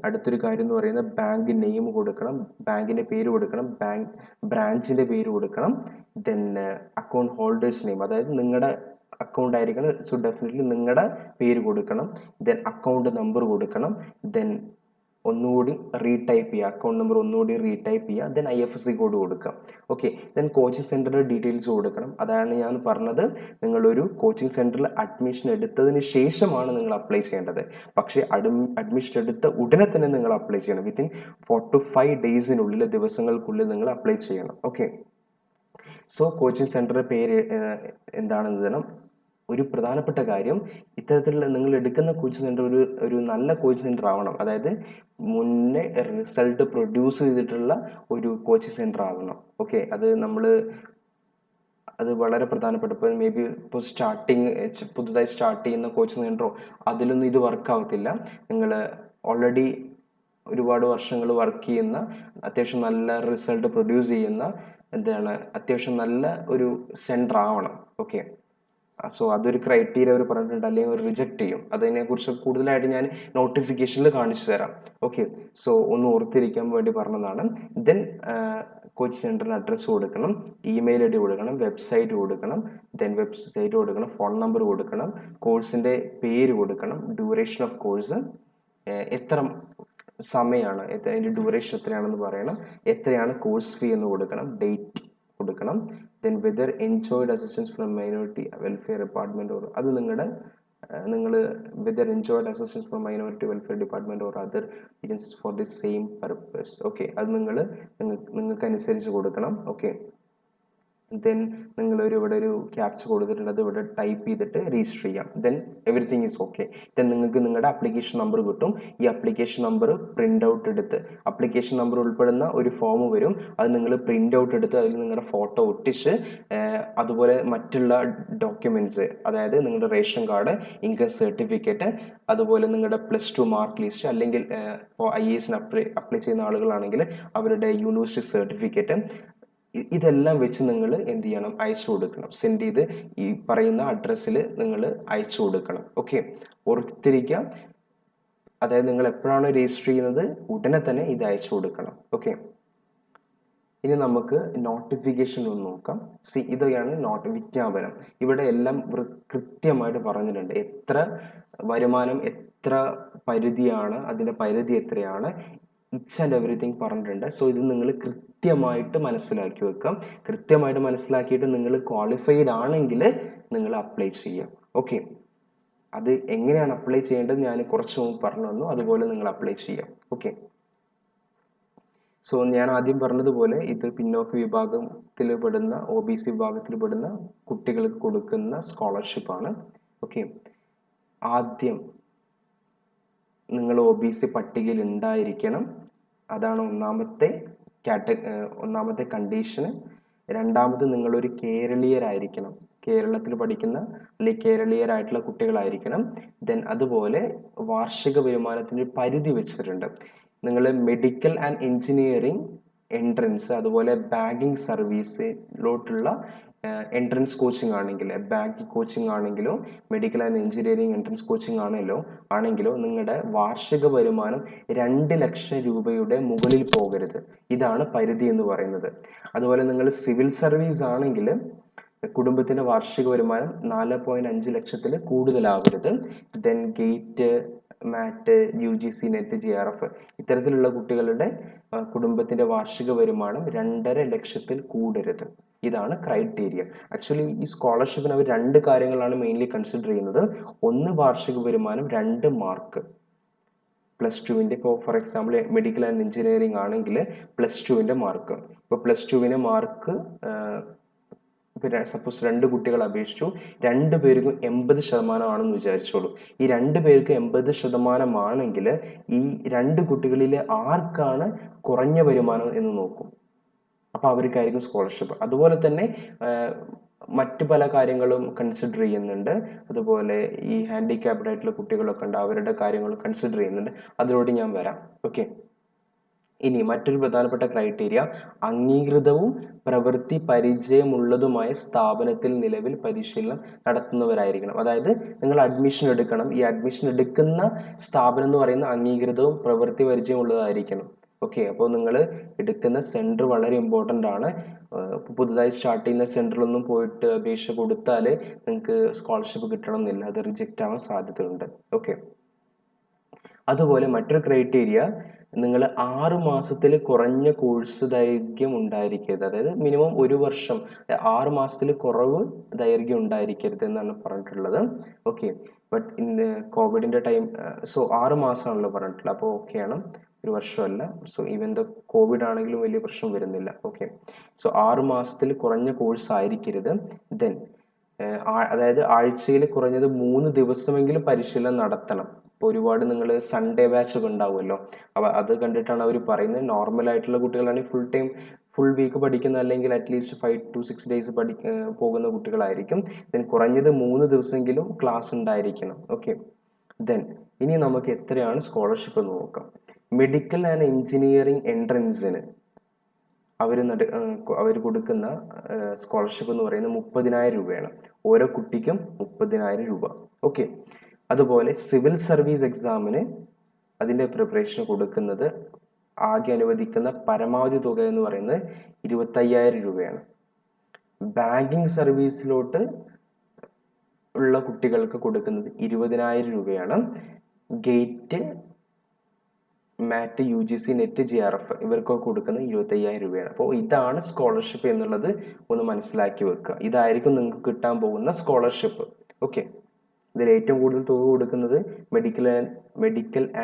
അടുത്തൊരു കാര്യം എന്ന് പറയുന്നത് ബാങ്ക് നെയിം കൊടുക്കണം, ബാങ്കിൻ്റെ പേര് കൊടുക്കണം, ബാങ്ക് ബ്രാഞ്ചിൻ്റെ പേര് കൊടുക്കണം. അക്കൗണ്ട് ഹോൾഡേഴ്സ് നെയിം, അതായത് നിങ്ങളുടെ അക്കൗണ്ട് ആയിരിക്കണം. സോ ഡെഫിനറ്റ്ലി നിങ്ങളുടെ പേര് കൊടുക്കണം. അക്കൗണ്ട് നമ്പർ കൊടുക്കണം. ഒന്നുകൂടി റീടൈപ്പ് ചെയ്യുക, അക്കൗണ്ട് നമ്പർ ഒന്നുകൂടി റീടൈപ്പ് ചെയ്യുക. IFSC കോഡ് കൊടുക്കുക. ഓക്കെ. കോച്ചിങ് സെൻറ്ററിൻ്റെ ഡീറ്റെയിൽസ് കൊടുക്കണം. അതാണ് ഞാൻ പറഞ്ഞത്, നിങ്ങളൊരു കോച്ചിങ് സെൻറ്ററിൽ അഡ്മിഷൻ എടുത്തതിന് ശേഷമാണ് നിങ്ങൾ അപ്ലൈ ചെയ്യേണ്ടത്. പക്ഷേ അഡ്മിഷൻ എടുത്ത ഉടനെ തന്നെ നിങ്ങൾ അപ്ലൈ ചെയ്യണം. വിത്തിൻ 4 to 5 ഡേയ്സിനുള്ളിൽ, ദിവസങ്ങൾക്കുള്ളിൽ നിങ്ങൾ അപ്ലൈ ചെയ്യണം. ഓക്കെ. സോ കോച്ചിങ് സെൻറ്ററിൻ്റെ പേര് എന്താണെന്ന് തരണം. ഒരു പ്രധാനപ്പെട്ട കാര്യം, ഇത്തരത്തിലുള്ള നിങ്ങൾ എടുക്കുന്ന കോച്ചിങ് സെൻറ്റർ ഒരു നല്ല കോച്ചിങ് സെൻറ്റർ ആവണം. അതായത് മുന്നേ റിസൾട്ട് പ്രൊഡ്യൂസ് ചെയ്തിട്ടുള്ള ഒരു കോച്ചിങ് സെൻറ്റർ ആവണം. ഓക്കെ. അത് വളരെ പ്രധാനപ്പെട്ട, ഇപ്പോൾ മേ ബി പുതുതായി സ്റ്റാർട്ട് ചെയ്യുന്ന കോച്ചിങ് സെൻറ്ററോ അതിലൊന്നും ഇത് വർക്ക് ആവത്തില്ല. നിങ്ങൾ ഓൾറെഡി ഒരുപാട് വർഷങ്ങൾ വർക്ക് ചെയ്യുന്ന, അത്യാവശ്യം നല്ല റിസൾട്ട് പ്രൊഡ്യൂസ് ചെയ്യുന്ന, അത്യാവശ്യം നല്ല ഒരു സെൻറ്റർ ആവണം. ഓക്കെ. സോ അതൊരു ക്രൈറ്റീരിയ അവർ പറഞ്ഞിട്ടുണ്ട്, അല്ലെങ്കിൽ അവർ റിജക്ട് ചെയ്യും. അതിനെക്കുറിച്ച് കൂടുതലായിട്ട് ഞാൻ നോട്ടിഫിക്കേഷനിൽ കാണിച്ചു തരാം. ഓക്കെ. സോ ഒന്ന് ഓർത്തിരിക്കാൻ വേണ്ടി പറഞ്ഞതാണ്. കോച്ചിങ് സെൻറ്ററിന് അഡ്രസ്സ് കൊടുക്കണം, ഇമെയിൽ ID കൊടുക്കണം, വെബ്സൈറ്റ് കൊടുക്കണം, ഫോൺ നമ്പർ കൊടുക്കണം, കോഴ്സിൻ്റെ പേര് കൊടുക്കണം, ഡ്യൂറേഷൻ ഓഫ് കോഴ്സ്, എത്ര സമയമാണ്, അതിൻ്റെ ഡ്യൂറേഷൻ എത്രയാണെന്ന് പറയണം, എത്രയാണ് കോഴ്സ് ഫീ എന്ന് കൊടുക്കണം, ഡേറ്റ് കൊടുക്കണം. Whether enjoyed assistance from minority welfare department, അത് നിങ്ങൾ whether enjoyed assistance from minority welfare department or other agencies for the same purpose. Okay. അത് നിങ്ങൾക്ക് അനുസരിച്ച് കൊടുക്കണം. ഓക്കെ. നിങ്ങൾ ഇവിടെ ഒരു ക്യാപ്ച കൊടുത്തിട്ടുണ്ട്, അത് ഇവിടെ ടൈപ്പ് ചെയ്തിട്ട് രജിസ്റ്റർ ചെയ്യാം. Everything is okay. നിങ്ങൾക്ക് നിങ്ങളുടെ അപ്ലിക്കേഷൻ നമ്പർ കിട്ടും. ഈ അപ്ലിക്കേഷൻ നമ്പർ പ്രിന്റ് ഔട്ട് എടുത്ത്, അപ്ലിക്കേഷൻ നമ്പർ ഉൾപ്പെടുന്ന ഒരു ഫോം വരും, അത് നിങ്ങൾ പ്രിന്റ് ഔട്ട് എടുത്ത് അതിൽ നിങ്ങളുടെ ഫോട്ടോ ഒട്ടിച്ച്, അതുപോലെ മറ്റുള്ള ഡോക്യുമെന്റ്സ്, അതായത് നിങ്ങളുടെ റേഷൻ കാർഡ്, ഇൻകം സർട്ടിഫിക്കറ്റ്, അതുപോലെ നിങ്ങളുടെ +2 മാർക്ക് ലിസ്റ്റ്, അല്ലെങ്കിൽ IAS അപ്ലൈ ചെയ്യുന്ന ആളുകളാണെങ്കിൽ അവരുടെ യൂണിവേഴ്സിറ്റി സർട്ടിഫിക്കറ്റ്, ഇതെല്ലാം വെച്ച് നിങ്ങൾ എന്ത് ചെയ്യണം, അയച്ചു കൊടുക്കണം. സെൻഡ് ചെയ്ത് ഈ പറയുന്ന അഡ്രസ്സിൽ നിങ്ങൾ അയച്ചു കൊടുക്കണം. ഓക്കെ. ഓർത്തിരിക്കാം, അതായത് നിങ്ങൾ എപ്പോഴാണ് രജിസ്റ്റർ ചെയ്യുന്നത് ഉടനെ തന്നെ ഇത് അയച്ചു കൊടുക്കണം. ഓക്കെ. ഇനി നമുക്ക് നോട്ടിഫിക്കേഷൻ ഒന്ന് നോക്കാം. ഇതൊക്കെയാണ് വിജ്ഞാപനം. ഇവിടെ എല്ലാം കൃത്യമായിട്ട് പറഞ്ഞിട്ടുണ്ട്. എത്ര വരുമാനം, എത്ര പരിധിയാണ്, അതിൻ്റെ പരിധി എത്രയാണ്, ഇച്ച് ആൻഡ് എവറിത്തിങ് പറഞ്ഞിട്ടുണ്ട്. സോ ഇത് നിങ്ങൾ കൃത്യമായിട്ട് മനസ്സിലാക്കി വെക്കാം. കൃത്യമായിട്ട് മനസ്സിലാക്കിയിട്ട് നിങ്ങൾ ക്വാളിഫൈഡ് ആണെങ്കിൽ നിങ്ങൾ അപ്ലൈ ചെയ്യാം. ഓക്കെ. അത് എങ്ങനെയാണ് അപ്ലൈ ചെയ്യേണ്ടത് ഞാൻ കുറച്ച് മുമ്പ് പറഞ്ഞു തന്നു, അതുപോലെ നിങ്ങൾ അപ്ലൈ ചെയ്യാം. ഓക്കെ. സോ ഞാൻ ആദ്യം പറഞ്ഞതുപോലെ ഇത് പിന്നോക്ക വിഭാഗത്തിൽ പെടുന്ന, OBC വിഭാഗത്തിൽ പെടുന്ന കുട്ടികൾക്ക് കൊടുക്കുന്ന സ്കോളർഷിപ്പാണ്. ഓക്കെ. ആദ്യം നിങ്ങൾ OBC പട്ടികയിൽ ഉണ്ടായിരിക്കണം. അതാണ് ഒന്നാമത്തെ കണ്ടീഷന്. രണ്ടാമത് നിങ്ങളൊരു കേരളീയരായിരിക്കണം, കേരളത്തിൽ പഠിക്കുന്ന അല്ലെങ്കിൽ കേരളീയരായിട്ടുള്ള കുട്ടികളായിരിക്കണം. അതുപോലെ വാർഷിക വരുമാനത്തിന് പരിധി വെച്ചിട്ടുണ്ട്. നിങ്ങൾ മെഡിക്കൽ ആൻഡ് എഞ്ചിനീയറിംഗ് എൻട്രൻസ്, അതുപോലെ ബാങ്കിങ് സർവീസിലോട്ടുള്ള എൻട്രൻസ് കോച്ചിങ് ആണെങ്കിൽ, ബാങ്കിങ് കോച്ചിങ് ആണെങ്കിലോ medical and engineering entrance coaching ആണെങ്കിലോ നിങ്ങളുടെ വാർഷിക വരുമാനം 2 ലക്ഷം രൂപയുടെ മുകളിൽ പോകരുത്. ഇതാണ് പരിധി എന്ന് പറയുന്നത്. അതുപോലെ നിങ്ങൾ സിവിൽ സർവീസ് ആണെങ്കിൽ കുടുംബത്തിന്റെ വാർഷിക വരുമാനം 4.5 ലക്ഷത്തിൽ കൂടുതലാവരുത്. ദെൻ ഗേറ്റ്, മാറ്റ്, UGC, നെറ്റ്, GRF ഇത്തരത്തിലുള്ള കുട്ടികളുടെ കുടുംബത്തിന്റെ വാർഷിക വരുമാനം 2.5 ലക്ഷത്തിൽ കൂടരുത്. ഇതാണ് ക്രൈറ്റീരിയ. ആക്ച്വലി ഈ സ്കോളർഷിപ്പിന് അവർ 2 കാര്യങ്ങളാണ് മെയിൻലി കൺസിഡർ ചെയ്യുന്നത്. ഒന്ന് വാർഷിക വരുമാനം, 2 മാർക്ക്. +2 ഇപ്പോൾ for example medical and engineering ആണെങ്കിൽ +2 മാർക്ക്. ഇപ്പോൾ +2 മാർക്ക് പിന്നെ സപ്പോസ് 2 കുട്ടികൾ അപേക്ഷിച്ചു, 2 പേർക്കും 80% ആണെന്ന് വിചാരിച്ചോളൂ. ഈ 2 പേർക്ക് 80% ആണെങ്കിൽ ഈ 2 കുട്ടികളിലെ ആർക്കാണ് കുറഞ്ഞ വരുമാനം എന്ന് നോക്കും. അപ്പോൾ അവർക്കായിരിക്കും സ്കോളർഷിപ്പ്. അതുപോലെ തന്നെ മറ്റു പല കാര്യങ്ങളും കൺസിഡർ ചെയ്യുന്നുണ്ട്. അതുപോലെ ഈ ഹാൻഡിക്യാപ്ഡ് ആയിട്ടുള്ള കുട്ടികളൊക്കെ ഉണ്ട്, അവരുടെ കാര്യങ്ങൾ കൺസിഡർ ചെയ്യുന്നുണ്ട്. അതിലോട്ട് ഞാൻ വരാം. ഓക്കെ. ഇനി മറ്റൊരു പ്രധാനപ്പെട്ട ക്രൈറ്റീരിയ, അംഗീകൃതവും പ്രവൃത്തി പരിചയമുള്ളതുമായ സ്ഥാപനത്തിൽ നിലവിൽ പരിശീലനം നടത്തുന്നവരായിരിക്കണം. അതായത് നിങ്ങൾ അഡ്മിഷൻ എടുക്കണം. ഈ അഡ്മിഷൻ എടുക്കുന്ന സ്ഥാപനം എന്ന് പറയുന്ന അംഗീകൃതവും പ്രവൃത്തി പരിചയമുള്ളതായിരിക്കണം. ഓക്കെ. അപ്പോൾ നിങ്ങൾ എടുക്കുന്ന സെൻറ്റർ വളരെ ഇമ്പോർട്ടൻ്റ് ആണ്. പുതുതായി സ്റ്റാർട്ട് ചെയ്യുന്ന സെൻറ്ററിലൊന്നും പോയിട്ട് അപേക്ഷ കൊടുത്താൽ നിങ്ങൾക്ക് സ്കോളർഷിപ്പ് കിട്ടണം എന്നില്ല, അത് റിജക്റ്റ് ആവാൻ സാധ്യതയുണ്ട്. ഓക്കെ. അതുപോലെ മറ്റൊരു ക്രൈറ്റീരിയ, നിങ്ങൾ 6 മാസത്തിൽ കുറഞ്ഞ കോഴ്സ് ദൈർഘ്യം ഉണ്ടായിരിക്കരുത്. അതായത് മിനിമം 1 വർഷം, 6 മാസത്തിൽ കുറവ് ദൈർഘ്യം ഉണ്ടായിരിക്കരുത് എന്നാണ് പറഞ്ഞിട്ടുള്ളത്. ഓക്കെ. ബട്ട് ഇൻ കോവിഡിൻ്റെ ടൈം 6 മാസമാണല്ലോ പറഞ്ഞിട്ടുള്ളത്, അപ്പോൾ ഓക്കെയാണ്, 1 വർഷമല്ല. സോ ഈവൻ ദ കോവിഡ് ആണെങ്കിലും വലിയ പ്രശ്നം വരുന്നില്ല. ഓക്കെ. 6 മാസത്തിൽ കുറഞ്ഞ കോഴ്സ് ആയിരിക്കരുത്. ദെൻ അതായത് ആഴ്ചയിൽ കുറഞ്ഞത് 3 ദിവസമെങ്കിലും പരിശീലനം നടത്തണം. ഇപ്പോൾ ഒരുപാട് നിങ്ങൾ സൺഡേ ബാച്ച് ഒക്കെ ഉണ്ടാവുമല്ലോ, അത് കണ്ടിട്ടാണ് അവർ പറയുന്നത്. നോർമൽ ആയിട്ടുള്ള കുട്ടികളാണെങ്കിൽ ഫുൾ വീക്ക് പഠിക്കുന്ന, അല്ലെങ്കിൽ അറ്റ്ലീസ്റ്റ് 5 to 6 days പോകുന്ന കുട്ടികളായിരിക്കും. ദെൻ കുറഞ്ഞത് 3 ദിവസമെങ്കിലും ക്ലാസ് ഉണ്ടായിരിക്കണം. ഓക്കെ. ദെൻ ഇനി നമുക്ക് എത്രയാണ് സ്കോളർഷിപ്പ് എന്ന് നോക്കാം. മെഡിക്കൽ ആൻഡ് എഞ്ചിനീയറിംഗ് എൻട്രൻസിന് അവർ കൊടുക്കുന്ന സ്കോളർഷിപ്പ് എന്ന് പറയുന്നത് 30,000 രൂപയാണ്. ഓരോ കുട്ടിക്കും 30,000 രൂപ. ഓക്കെ. അതുപോലെ സിവിൽ സർവീസ് എക്സാമിന് അതിൻ്റെ പ്രിപ്പറേഷൻ കൊടുക്കുന്നത് ആകെ അനുവദിക്കുന്ന പരമാവധി തുക എന്ന് പറയുന്നത് 25,000 രൂപയാണ്. ബാങ്കിങ് സർവീസിലോട്ട് ഉള്ള കുട്ടികൾക്ക് കൊടുക്കുന്നത് 20,000 രൂപയാണ്. ഗേറ്റ്, മാറ്റ്, UGC, നെറ്റ്, GRF ഇവർക്കൊക്കെ കൊടുക്കുന്നത് 25,000 രൂപയാണ്. അപ്പോൾ ഇതാണ് സ്കോളർഷിപ്പ് എന്നുള്ളത് ഒന്ന് മനസ്സിലാക്കി വെക്കുക. ഇതായിരിക്കും നിങ്ങൾക്ക് കിട്ടാൻ പോകുന്ന സ്കോളർഷിപ്പ്. ഓക്കെ. ഇതിൽ ഏറ്റവും കൂടുതൽ തുക കൊടുക്കുന്നത് മെഡിക്കൽ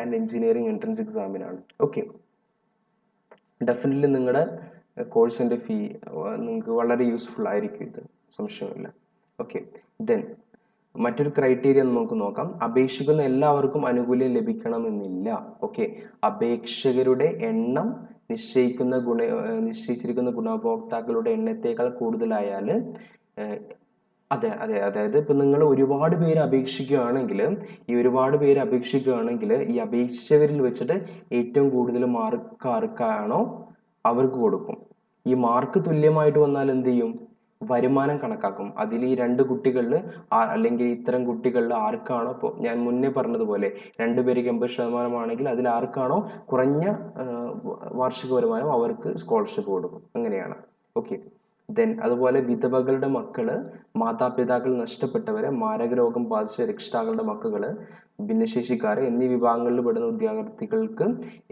ആൻഡ് എഞ്ചിനീയറിംഗ് എൻട്രൻസ് എക്സാമിനാണ്. ഓക്കെ. ഡെഫിനറ്റ്ലി നിങ്ങളുടെ കോഴ്സിൻ്റെ ഫീ നിങ്ങൾക്ക് വളരെ യൂസ്ഫുൾ ആയിരിക്കും, ഇത് സംശയമില്ല. ഓക്കെ. ദെൻ മറ്റൊരു ക്രൈറ്റീരിയ നമുക്ക് നോക്കാം. അപേക്ഷിക്കുന്ന എല്ലാവർക്കും ആനുകൂല്യം ലഭിക്കണമെന്നില്ല. ഓക്കെ. അപേക്ഷകരുടെ എണ്ണം നിശ്ചയിച്ചിരിക്കുന്ന ഗുണഭോക്താക്കളുടെ എണ്ണത്തേക്കാൾ കൂടുതലായാൽ അതായത് ഇപ്പൊ നിങ്ങൾ ഒരുപാട് പേര് അപേക്ഷിക്കുകയാണെങ്കിൽ ഈ അപേക്ഷിച്ചവരിൽ വെച്ചിട്ട് ഏറ്റവും കൂടുതൽ മാർക്ക് ആർക്കാണോ അവർക്ക് കൊടുക്കും. ഈ മാർക്ക് തുല്യമായിട്ട് വന്നാൽ എന്ത് ചെയ്യും? വരുമാനം കണക്കാക്കും. അതിൽ ഈ 2 കുട്ടികളിൽ അല്ലെങ്കിൽ ഇത്തരം കുട്ടികളിൽ ആർക്കാണോ, ഇപ്പോൾ ഞാൻ മുന്നേ പറഞ്ഞതുപോലെ 2 പേർക്ക് 80% ആണെങ്കിൽ അതിൽ ആർക്കാണോ കുറഞ്ഞ വാർഷിക വരുമാനം അവർക്ക് സ്കോളർഷിപ്പ് കൊടുക്കും. അങ്ങനെയാണ്. ഓക്കെ. ദെൻ അതുപോലെ വിധവകളുടെ മക്കള്, മാതാപിതാക്കൾ നഷ്ടപ്പെട്ടവരെ, മാരക രോഗം ബാധിച്ച രക്ഷിതാക്കളുടെ മക്കള്, ഭിന്നശേഷിക്കാർ എന്നീ വിഭാഗങ്ങളിൽ പെടുന്ന വിദ്യാർത്ഥികൾക്ക്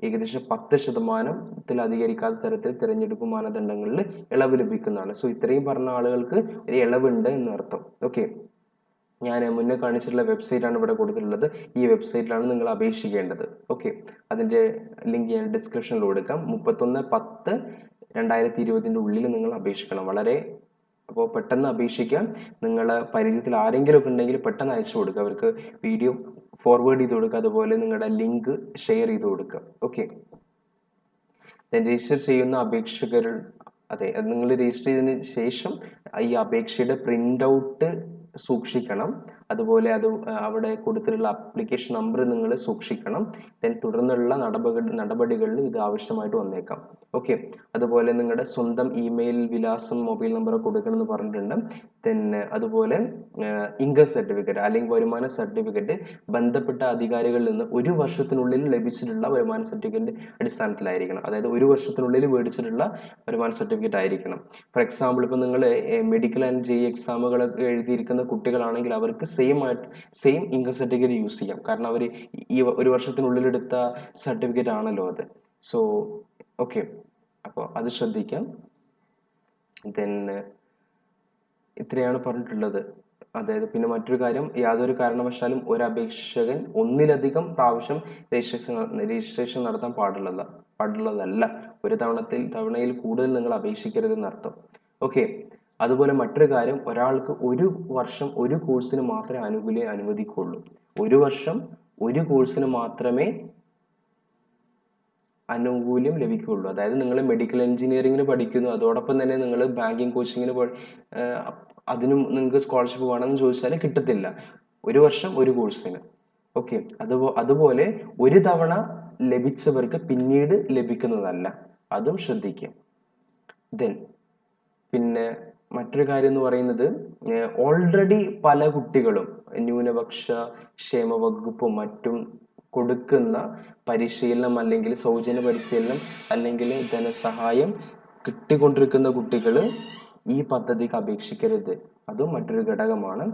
ഏകദേശം 10% അധികരിക്കാത്ത തരത്തിൽ തിരഞ്ഞെടുപ്പ് മാനദണ്ഡങ്ങളിൽ ഇളവ് ലഭിക്കുന്നതാണ്. സോ ഇത്രയും പറഞ്ഞ ആളുകൾക്ക് ഒരു ഇളവുണ്ട് എന്നർത്ഥം. ഓക്കെ. ഞാൻ മുന്നേ കാണിച്ചിട്ടുള്ള വെബ്സൈറ്റാണ് ഇവിടെ കൊടുത്തിട്ടുള്ളത്. ഈ വെബ്സൈറ്റിലാണ് നിങ്ങൾ അപേക്ഷിക്കേണ്ടത്. ഓക്കെ. അതിൻ്റെ ലിങ്ക് ഞാൻ ഡിസ്ക്രിപ്ഷനിൽ കൊടുക്കാം. 31/10/2020 ഉള്ളിൽ നിങ്ങൾ അപേക്ഷിക്കണം. അപ്പോൾ പെട്ടെന്ന് അപേക്ഷിക്കാം. നിങ്ങളെ പരിചയത്തിൽ ആരെങ്കിലും ഒക്കെ ഉണ്ടെങ്കിൽ പെട്ടെന്ന് അയച്ചു കൊടുക്കുക. അവർക്ക് വീഡിയോ ഫോർവേഡ് ചെയ്ത് കൊടുക്കുക. അതുപോലെ നിങ്ങളുടെ ലിങ്ക് ഷെയർ ചെയ്ത് കൊടുക്കുക. ഓക്കെ. രജിസ്റ്റർ ചെയ്യുന്ന അപേക്ഷകർ, നിങ്ങൾ രജിസ്റ്റർ ചെയ്തതിന് ശേഷം ഈ അപേക്ഷയുടെ പ്രിൻ്റ് ഔട്ട് സൂക്ഷിക്കണം. അതുപോലെ അവിടെ കൊടുത്തിട്ടുള്ള ആപ്ലിക്കേഷൻ നമ്പർ നിങ്ങൾ സൂക്ഷിക്കണം. ദെൻ തുടർന്നുള്ള നടപടികളിൽ ഇത് ആവശ്യമായിട്ട് വന്നേക്കാം. ഓക്കെ, അതുപോലെ നിങ്ങളുടെ സ്വന്തം ഇമെയിൽ വിലാസം മൊബൈൽ നമ്പർ കൊടുക്കണം എന്ന് പറഞ്ഞിട്ടുണ്ട്. ദെൻ അതുപോലെ ഇൻകം സർട്ടിഫിക്കറ്റ് അല്ലെങ്കിൽ വരുമാന സർട്ടിഫിക്കറ്റ് ബന്ധപ്പെട്ട അധികാരികളിൽ നിന്ന് 1 വർഷത്തിനുള്ളിൽ ലഭിച്ചിട്ടുള്ള വരുമാന സർട്ടിഫിക്കറ്റ് അടിസ്ഥാനത്തിലായിരിക്കണം. അതായത് 1 വർഷത്തിനുള്ളിൽ മേടിച്ചിട്ടുള്ള വരുമാന സർട്ടിഫിക്കറ്റ് ആയിരിക്കണം. ഫോർ എക്സാമ്പിൾ ഇപ്പോൾ നിങ്ങൾ മെഡിക്കൽ ആൻഡ് JEE എക്സാമുകളൊക്കെ എഴുതിയിരിക്കുന്ന കുട്ടികളാണെങ്കിൽ അവർക്ക് സെയിം ഇൻകം സർട്ടിഫിക്കറ്റ് യൂസ് ചെയ്യാം. കാരണം അവർ ഈ 1 വർഷത്തിനുള്ളിൽ എടുത്ത സർട്ടിഫിക്കറ്റ് ആണല്ലോ അത്. സോ ഓക്കെ, അപ്പോൾ അത് ശ്രദ്ധിക്കാം. ദെൻ ഇത്രയാണ് പറഞ്ഞിട്ടുള്ളത്. അതായത് പിന്നെ മറ്റൊരു കാര്യം, യാതൊരു കാരണവശാലും ഒരു അപേക്ഷകൻ ഒന്നിലധികം പ്രാവശ്യം രജിസ്ട്രേഷൻ നടത്താൻ പാടുള്ളതല്ല. ഒരു തവണയിൽ കൂടുതൽ നിങ്ങൾ അപേക്ഷിക്കരുതെന്നർത്ഥം. ഓക്കെ, അതുപോലെ മറ്റൊരു കാര്യം, ഒരാൾക്ക് 1 വർഷം ഒരു കോഴ്സിന് മാത്രമേ ആനുകൂല്യം അനുവദിക്കുള്ളൂ. 1 വർഷം ഒരു കോഴ്സിന് മാത്രമേ ആനുകൂല്യം ലഭിക്കുകയുള്ളൂ. അതായത് നിങ്ങൾ മെഡിക്കൽ എഞ്ചിനീയറിംഗിന് പഠിക്കുന്നു, അതോടൊപ്പം തന്നെ നിങ്ങൾ ബാങ്കിങ് കോച്ചിങ്ങിന് അതിനും നിങ്ങൾക്ക് സ്കോളർഷിപ്പ് വേണമെന്ന് ചോദിച്ചാൽ കിട്ടത്തില്ല. 1 വർഷം ഒരു കോഴ്സിന്. ഓക്കെ, അതുപോലെ ഒരു തവണ ലഭിച്ചവർക്ക് പിന്നീട് ലഭിക്കുന്നതല്ല, അതും ശ്രദ്ധിക്കുക. ദെൻ പിന്നെ മറ്റൊരു കാര്യം എന്ന് പറയുന്നത്, ഓൾറെഡി പല കുട്ടികളും ന്യൂനപക്ഷ ക്ഷേമ വകുപ്പും മറ്റും കൊടുക്കുന്ന പരിശീലനം അല്ലെങ്കിൽ സൗജന്യ പരിശീലനം അല്ലെങ്കിൽ ധനസഹായം കിട്ടിക്കൊണ്ടിരിക്കുന്ന കുട്ടികൾ ഈ പദ്ധതിക്ക് അപേക്ഷിക്കരുത്. അതും മറ്റൊരു ഘടകമാണ്.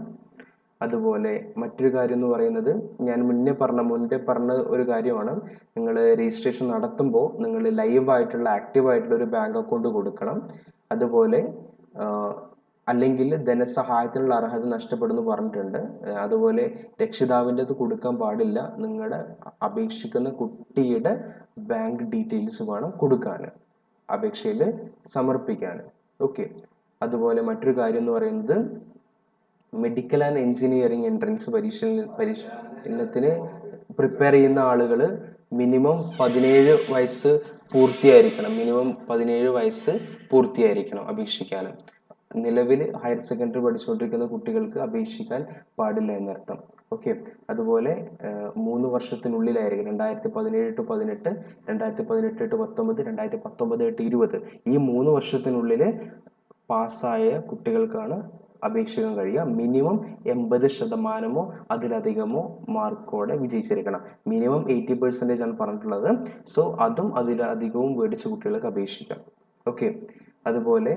അതുപോലെ മറ്റൊരു കാര്യം എന്ന് പറയുന്നത്, ഞാൻ മുന്നേ പറഞ്ഞ ഒരു കാര്യമാണ്, നിങ്ങൾ രജിസ്ട്രേഷൻ നടത്തുമ്പോൾ നിങ്ങൾ ആക്റ്റീവ് ആയിട്ടുള്ള ഒരു ബാങ്ക് അക്കൗണ്ട് കൊടുക്കണം. അതുപോലെ അല്ലെങ്കിൽ ധനസഹായത്തിനുള്ള അർഹത നഷ്ടപ്പെടുന്നു പറഞ്ഞിട്ടുണ്ട്. അതുപോലെ രക്ഷിതാവിൻ്റെത് കൊടുക്കാൻ പാടില്ല. നിങ്ങളുടെ അപേക്ഷിക്കുന്ന കുട്ടിയുടെ ബാങ്ക് ഡീറ്റെയിൽസ് വേണം കൊടുക്കാൻ, അപേക്ഷയിൽ സമർപ്പിക്കാൻ. ഓക്കെ, അതുപോലെ മറ്റൊരു കാര്യം എന്ന് പറയുന്നത്, മെഡിക്കൽ ആൻഡ് എഞ്ചിനീയറിംഗ് എൻട്രൻസ് പരിശീലനത്തിന് പ്രിപ്പയർ ചെയ്യുന്ന ആളുകൾ മിനിമം 17 വയസ്സ് പൂർത്തിയായിരിക്കണം അപേക്ഷിക്കാൻ. നിലവിൽ ഹയർ സെക്കൻഡറി പഠിച്ചുകൊണ്ടിരിക്കുന്ന കുട്ടികൾക്ക് അപേക്ഷിക്കാൻ പാടില്ല എന്നർത്ഥം. ഓക്കെ, അതുപോലെ 3 വർഷത്തിനുള്ളിലായിരിക്കും 2017 to 18, 2018 to 19, 2019 to 20 ഈ 3 വർഷത്തിനുള്ളിൽ പാസ്സായ കുട്ടികൾക്കാണ് അപേക്ഷിക്കാൻ കഴിയുക. മിനിമം 80% അതിലധികമോ മാർക്കോടെ വിജയിച്ചിരിക്കണം. മിനിമം 80% ആണ് പറഞ്ഞിട്ടുള്ളത്. സോ അതും അതിലധികവും മേടിച്ച കുട്ടികൾക്ക് അപേക്ഷിക്കാം. ഓക്കെ, അതുപോലെ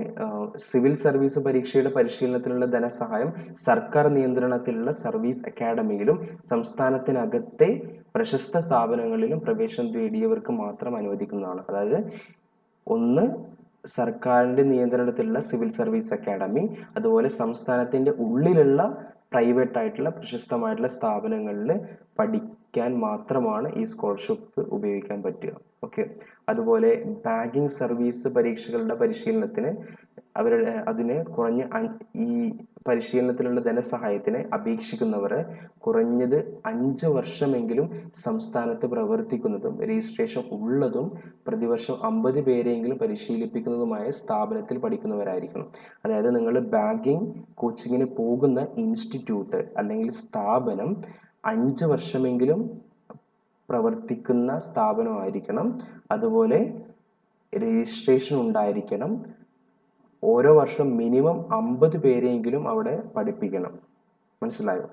സിവിൽ സർവീസ് പരീക്ഷയുടെ പരിശീലനത്തിനുള്ള ധനസഹായം സർക്കാർ നിയന്ത്രണത്തിലുള്ള സർവീസ് അക്കാഡമിയിലും സംസ്ഥാനത്തിനകത്തെ പ്രശസ്ത സ്ഥാപനങ്ങളിലും പ്രവേശനം നേടിയവർക്ക് മാത്രം അനുവദിക്കുന്നതാണ്. അതായത് ഒന്ന് സർക്കാരിന്റെ നിയന്ത്രണത്തിലുള്ള സിവിൽ സർവീസ് അക്കാഡമി, അതുപോലെ സംസ്ഥാനത്തിന്റെ ഉള്ളിലുള്ള പ്രൈവറ്റ് ആയിട്ടുള്ള പ്രശസ്തമായിട്ടുള്ള സ്ഥാപനങ്ങളിൽ പഠിക്കാൻ മാത്രമാണ് ഈ സ്കോളർഷിപ്പ് ഉപയോഗിക്കാൻ പറ്റുക. ഓക്കെ, അതുപോലെ ബാങ്കിങ് സർവീസ് പരീക്ഷകളുടെ പരിശീലനത്തിന് കുറഞ്ഞ ഈ പരിശീലനത്തിനുള്ള ധനസഹായത്തിന് അപേക്ഷിക്കുന്നവർ കുറഞ്ഞത് 5 വർഷമെങ്കിലും സംസ്ഥാനത്ത് പ്രവർത്തിക്കുന്നതും രജിസ്ട്രേഷൻ ഉള്ളതും പ്രതിവർഷം 50 പേരെങ്കിലും പരിശീലിപ്പിക്കുന്നതുമായ സ്ഥാപനത്തിൽ പഠിക്കുന്നവരായിരിക്കണം. അതായത് നിങ്ങൾ ബാങ്കിങ് കോച്ചിങ്ങിന് പോകുന്ന ഇൻസ്റ്റിറ്റ്യൂട്ട് അല്ലെങ്കിൽ സ്ഥാപനം 5 വർഷമെങ്കിലും പ്രവർത്തിക്കുന്ന സ്ഥാപനമായിരിക്കണം. അതുപോലെ രജിസ്ട്രേഷൻ ഉണ്ടായിരിക്കണം. ഓരോ വർഷം മിനിമം 50 പേരെങ്കിലും അവിടെ പഠിപ്പിക്കണം. മനസ്സിലായോ?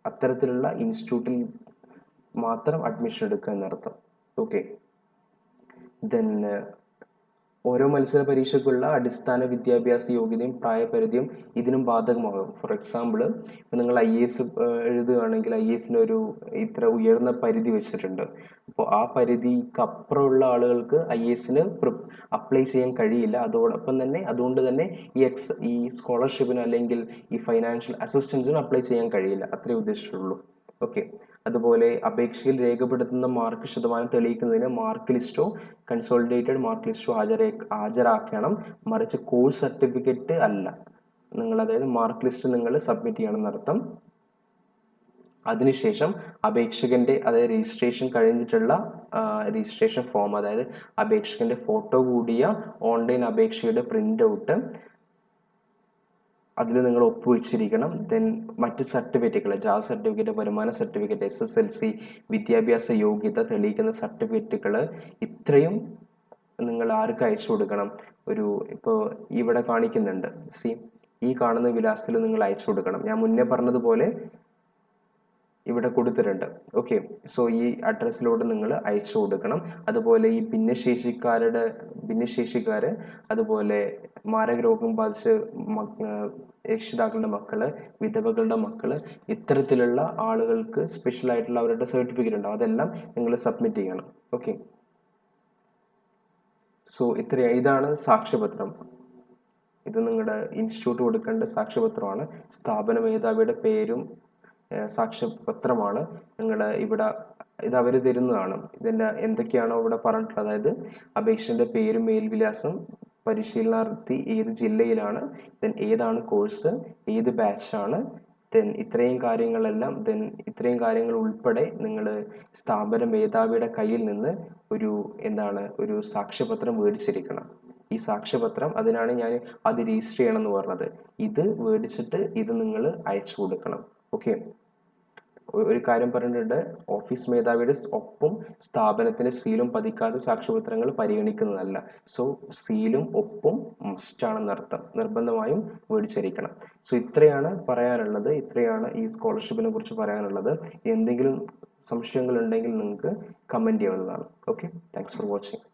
അത്തരത്തിലുള്ള ഇൻസ്റ്റിറ്റ്യൂട്ടിൽ മാത്രം അഡ്മിഷൻ എടുക്കുക എന്നർത്ഥം. ഓക്കെ, ദെൻ ഓരോ മത്സര പരീക്ഷയ്ക്കുള്ള അടിസ്ഥാന വിദ്യാഭ്യാസ യോഗ്യതയും പ്രായപരിധിയും ഇതിനും ബാധകമാകും. ഫോർ എക്സാമ്പിൾ, ഇപ്പം നിങ്ങൾ IAS എഴുതുകയാണെങ്കിൽ IASന് ഒരു ഇത്ര ഉയർന്ന പരിധി വെച്ചിട്ടുണ്ട്. അപ്പോൾ ആ പരിധിക്ക് അപ്പുറമുള്ള ആളുകൾക്ക് IASന് അപ്ലൈ ചെയ്യാൻ കഴിയില്ല. അതുകൊണ്ട് തന്നെ ഈ സ്കോളർഷിപ്പിന് അല്ലെങ്കിൽ ഈ ഫൈനാൻഷ്യൽ അസിസ്റ്റൻസിന് അപ്ലൈ ചെയ്യാൻ കഴിയില്ല. അത്രേ ഉദ്ദേശിച്ചുള്ളൂ. ഓക്കെ, അതുപോലെ അപേക്ഷയിൽ രേഖപ്പെടുത്തുന്ന മാർക്ക് ശതമാനം തെളിയിക്കുന്നതിന് മാർക്ക് ലിസ്റ്റോ കൺസോളിഡേറ്റഡ് മാർക്ക് ലിസ്റ്റോ ഹാജരാക്കണം. മറിച്ച് കോഴ്സ് സർട്ടിഫിക്കറ്റ് അല്ല. അതായത് മാർക്ക് ലിസ്റ്റ് നിങ്ങൾ സബ്മിറ്റ് ചെയ്യണം എന്നർത്ഥം. അതിനുശേഷം അപേക്ഷകന്റെ അതായത് രജിസ്ട്രേഷൻ കഴിഞ്ഞിട്ടുള്ള രജിസ്ട്രേഷൻ ഫോം, അതായത് അപേക്ഷകന്റെ ഫോട്ടോ കൂടിയ ഓൺലൈൻ അപേക്ഷയുടെ പ്രിന്റ് ഔട്ട്, അതിൽ നിങ്ങൾ ഒപ്പുവെച്ചിരിക്കണം. ദെൻ മറ്റ് സർട്ടിഫിക്കറ്റുകൾ, ജാതി സർട്ടിഫിക്കറ്റ്, വരുമാന സർട്ടിഫിക്കറ്റ്, SSLC, വിദ്യാഭ്യാസ യോഗ്യത തെളിയിക്കുന്ന സർട്ടിഫിക്കറ്റുകൾ, ഇത്രയും നിങ്ങൾ ആർക്ക് അയച്ചു കൊടുക്കണം? ഇപ്പോൾ ഇവിടെ കാണിക്കുന്നുണ്ട്, ഈ കാണുന്ന വിലാസത്തിൽ നിങ്ങൾ അയച്ചു കൊടുക്കണം. ഞാൻ മുന്നേ പറഞ്ഞതുപോലെ ഇവിടെ കൊടുത്തിട്ടുണ്ട്. ഓക്കെ, സോ ഈ അഡ്രസ്സിലോട്ട് നിങ്ങൾ അയച്ചു കൊടുക്കണം. അതുപോലെ ഈ ഭിന്നശേഷിക്കാര്, അതുപോലെ മാരക രോഗം ബാധിച്ച് രക്ഷിതാക്കളുടെ മക്കള്, വിധവകളുടെ മക്കള്, ഇത്തരത്തിലുള്ള ആളുകൾക്ക് സ്പെഷ്യൽ ആയിട്ടുള്ള അവരുടെ സർട്ടിഫിക്കറ്റ് ഉണ്ടാവും. അതെല്ലാം നിങ്ങൾ സബ്മിറ്റ് ചെയ്യണം. ഓക്കെ, സോ ഇതാണ് സാക്ഷ്യപത്രം. ഇത് നിങ്ങളുടെ ഇൻസ്റ്റിറ്റ്യൂട്ട് കൊടുക്കേണ്ട സാക്ഷ്യപത്രമാണ്. സ്ഥാപന മേധാവിയുടെ പേരും സാക്ഷ്യപത്രമാണ്. ഇത് അവർ തരുന്നതാണ്. ഇതിൻ്റെ എന്തൊക്കെയാണോ ഇവിടെ പറഞ്ഞിട്ടുള്ളത്, അതായത് അപേക്ഷൻ്റെ പേരും മേൽവിലാസം, പരിശീലനാർത്ഥി ഏത് ജില്ലയിലാണ്, ദെൻ ഏതാണ് കോഴ്സ്, ഏത് ബാച്ചാണ്, ഇത്രയും കാര്യങ്ങൾ ഉൾപ്പെടെ നിങ്ങൾ സ്ഥാപന മേധാവിയുടെ കയ്യിൽ നിന്ന് ഒരു സാക്ഷ്യപത്രം മേടിച്ചിരിക്കണം. ഈ സാക്ഷ്യപത്രം, അതിനാണ് ഞാൻ അത് രജിസ്റ്റർ ചെയ്യണം എന്ന് പറഞ്ഞത്. ഇത് മേടിച്ചിട്ട് ഇത് നിങ്ങൾ അയച്ചു കൊടുക്കണം. ഓക്കെ, ഒരു കാര്യം പറഞ്ഞിട്ടുണ്ട്, ഓഫീസ് മേധാവിയുടെ ഒപ്പും സ്ഥാപനത്തിന്റെ സീലും പതിക്കാതെ സാക്ഷ്യപത്രങ്ങൾ പരിഗണിക്കുന്നതല്ല. സോ സീലും ഒപ്പും മസ്റ്റാണെന്നർത്ഥം, നിർബന്ധമായും മേടിച്ചിരിക്കണം. സോ ഇത്രയാണ് പറയാനുള്ളത്. ഇത്രയാണ് ഈ സ്കോളർഷിപ്പിനെ കുറിച്ച് പറയാനുള്ളത്. എന്തെങ്കിലും സംശയങ്ങൾ ഉണ്ടെങ്കിൽ നിങ്ങൾക്ക് കമന്റ് ചെയ്യാവുന്നതാണ്. Okay, thanks for watching.